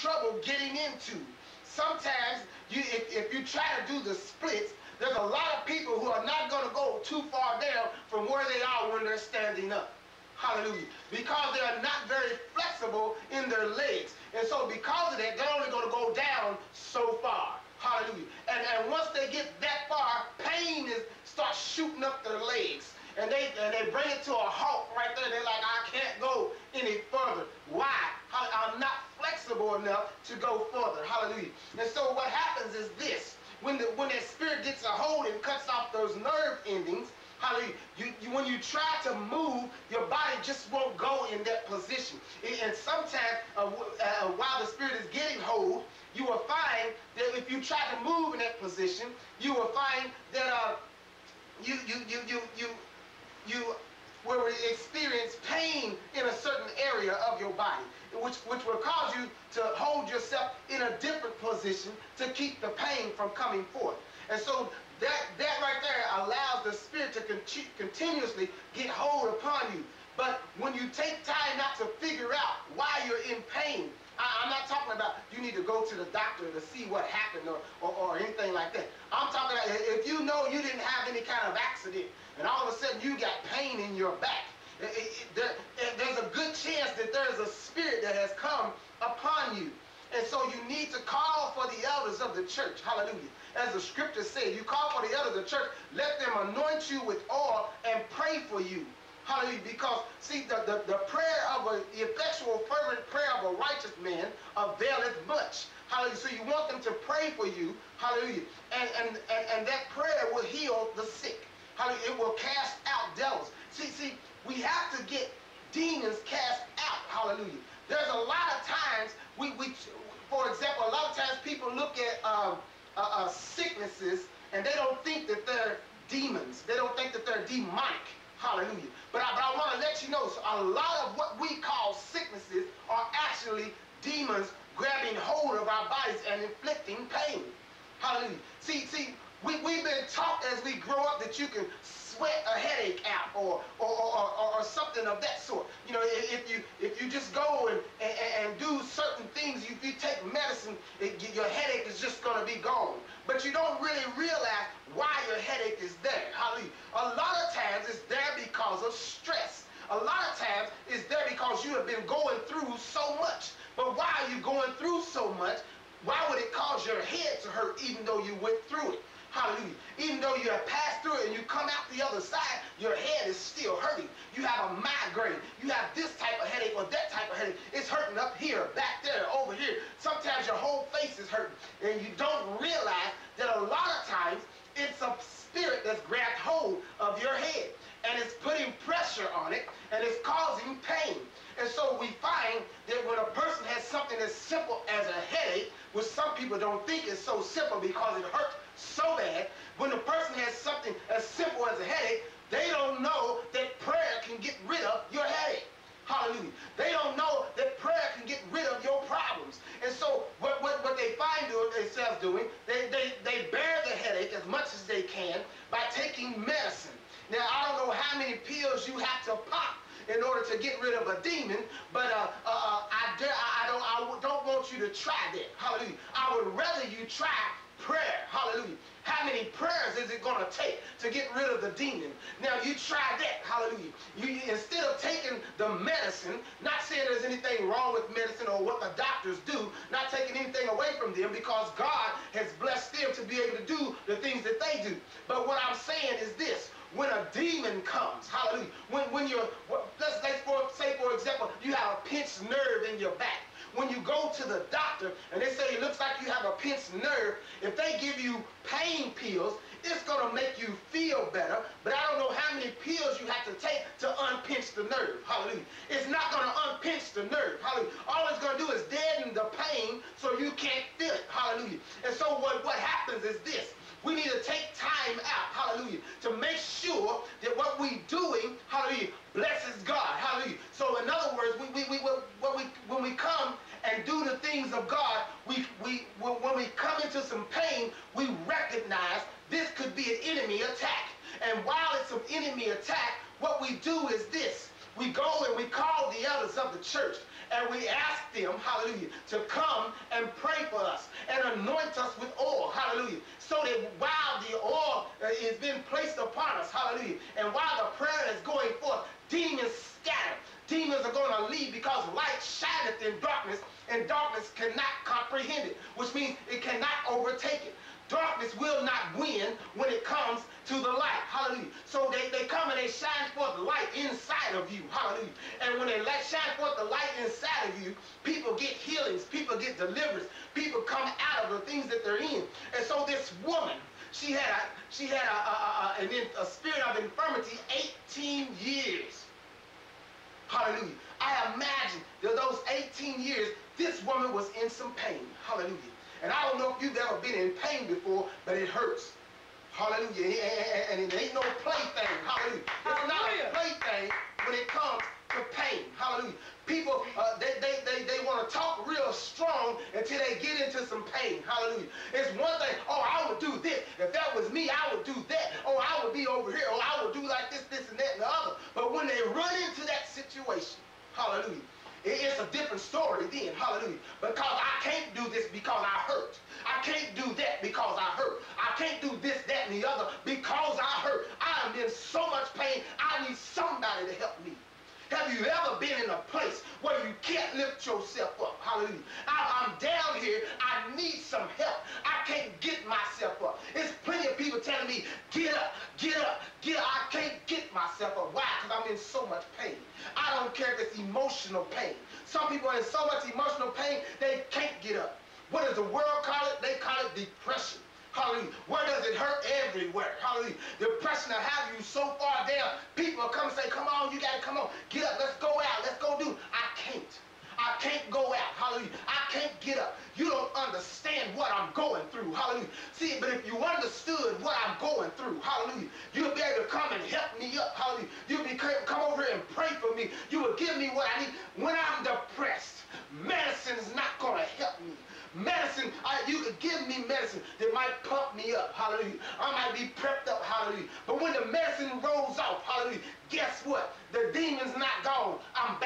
trouble getting into. Sometimes if you try to do the splits, there's a lot of people who are not going to go too far down from where they are when they're standing up. Hallelujah. Because they are not very flexible in their legs. And so because of that, they're only going to go down so far. Hallelujah. And once they get that far, pain starts shooting up their legs. And they bring it to a halt right there. They're like, I can't go any further. Why? I'm not flexible enough to go further. Hallelujah. And so what happens is this. When that spirit gets a hold and cuts off those nerve endings, hallelujah, when you try to move, your body just won't go in that position. And sometimes while the spirit is getting hold, you will find that if you try to move in that position, you will find that you will experience pain in a certain area of your body, which will cause you to hold yourself in a different position to keep the pain from coming forth. And so that right there allows the spirit to continuously get hold upon you. But when you take time not to figure out why you're in pain, I'm not talking about you need to go to the doctor to see what happened or anything like that. I'm talking about if you know you didn't have any kind of accident and all of a sudden you got pain in your back, there's a good chance that there's a spirit that has come upon you. And so you need to call for the elders of the church. Hallelujah. As the scripture says, you call for the elders of the church, let them anoint you with oil and pray for you. Hallelujah. Because, see, the prayer of the effectual, fervent prayer of a righteous man availeth much. Hallelujah. So you want them to pray for you. Hallelujah. And that prayer will heal the sick. Hallelujah. It will cast out devils. See, we have to get demons cast out. Hallelujah. There's a lot of times for example, a lot of times people look at sicknesses and they don't think that they're demons. They don't think that they're demonic. Hallelujah. But I want to let you know, so a lot of what we call sicknesses are actually demons grabbing hold of our bodies and inflicting pain. Hallelujah. See, we've been taught as we grow up that you can sweat a headache out or something of that sort. You know, if you just go and do certain things, if you take medicine, your headache is just going to be gone. But you don't really realize why your headache is there. Hallelujah. A lot of times it's there because of stress. A lot of times it's there because you have been going through so much. But why are you going through so much? Why would it cause your head to hurt even though you went through it? Hallelujah. Even though you have passed through it and you come out the other side, your head is still hurting. You have a migraine. You have this type of headache or that type of headache. It's hurting up here, back there, over here. Sometimes your whole face is hurting. And you don't realize that a lot of times it's a spirit that's grabbed hold of your head. And it's putting pressure on it and it's causing pain. And so we find that when a person has something as simple as a headache, which some people don't think is so simple because it hurts so bad, when a person has something as simple as a headache, they don't know that prayer can get rid of your headache. Hallelujah. They don't know that prayer can get rid of your problems. And so what they find themselves doing, they bear the headache as much as they can by taking medicine. Now, I don't know how many pills you have to pop in order to get rid of a demon, but I don't want you to try that. Hallelujah. I would rather you try prayer. Hallelujah. How many prayers is it going to take to get rid of the demon? Now you try that. Hallelujah. You, instead of taking the medicine, not saying there's anything wrong with medicine or what the doctors do, not taking anything away from them because God has blessed them to be able to do the things that they do. But what I'm saying is this. When a demon comes, hallelujah, when you're, let's say for example, you have a pinched nerve in your back. When you go to the doctor and they say it looks like you have a pinched nerve, if they give you pain pills, it's going to make you feel better, but I don't know how many pills you have to take to unpinch the nerve. Hallelujah. It's not going to unpinch the nerve. Hallelujah. All it's going to do is deaden the pain so you can't feel it. Hallelujah. And so what happens is this. We need to take time out, hallelujah, to make sure that what we're doing, hallelujah, blesses God, hallelujah. So in other words, when we come and do the things of God, when we come into some pain, we recognize this could be an enemy attack. And while it's an enemy attack, what we do is this. We go and we call the elders members of the church, and we ask them, hallelujah, to come and pray for us and anoint us with oil, hallelujah, so that while the oil is being placed upon us, hallelujah, and while the prayer is going forth, demons scatter. Demons are going to leave, because light shineth in darkness, and darkness cannot comprehend it, which means it cannot overtake it. Darkness will not win when it comes to the light. Hallelujah. So they come and they shine forth the light inside of you. Hallelujah. And when they shine forth the light inside of you, people get healings, people get deliverance, people come out of the things that they're in. And so this woman, she had a spirit of infirmity 18 years. Hallelujah. I imagine that those 18 years, this woman was in some pain. Hallelujah. And I don't know if you've ever been in pain before, but it hurts. Hallelujah. And it ain't no plaything. Hallelujah. It's not a plaything when it comes to pain. Hallelujah. People, they want to talk real strong until they get into some pain. Hallelujah. It's one thing, oh, I would do this. If that was me, I would do that. Oh, I would be over here. Oh, I would do like this, this, and that, and the other. But when they run into that situation, hallelujah, it's a different story then, hallelujah. Because I can't do this because I hurt. I can't do that because I hurt. I can't do this, that, and the other because I hurt. I am in so much pain, I need somebody to help me. Have you ever been in a place where you can't lift yourself up? Hallelujah. I'm down here. I need some help. I can't get myself up. There's plenty of people telling me, get up, get up, get up. I can't get myself up. Why? Because I'm in so much pain. I don't care if it's emotional pain. Some people are in so much emotional pain, they can't get up. What does the world call it? They call it depression. Hallelujah. Where does it hurt? Everywhere. Hallelujah. Depression will have you so far down, people will come and say, come on, you got to come on. Get up. Let's go out. Let's go do it. I can't. I can't go out. Hallelujah. I can't get up. You don't understand what I'm going through. Hallelujah. See, but if you understood what I'm going through, hallelujah, you'll be able to come and help me up. Hallelujah. You'll be come over here and pray for me. You will give me what I need. When I'm depressed, medicine is not going to help me. Medicine, you could give me medicine that might pump me up, hallelujah. I might be prepped up, hallelujah. But when the medicine rolls off, hallelujah, guess what? The demon's not gone. I'm back.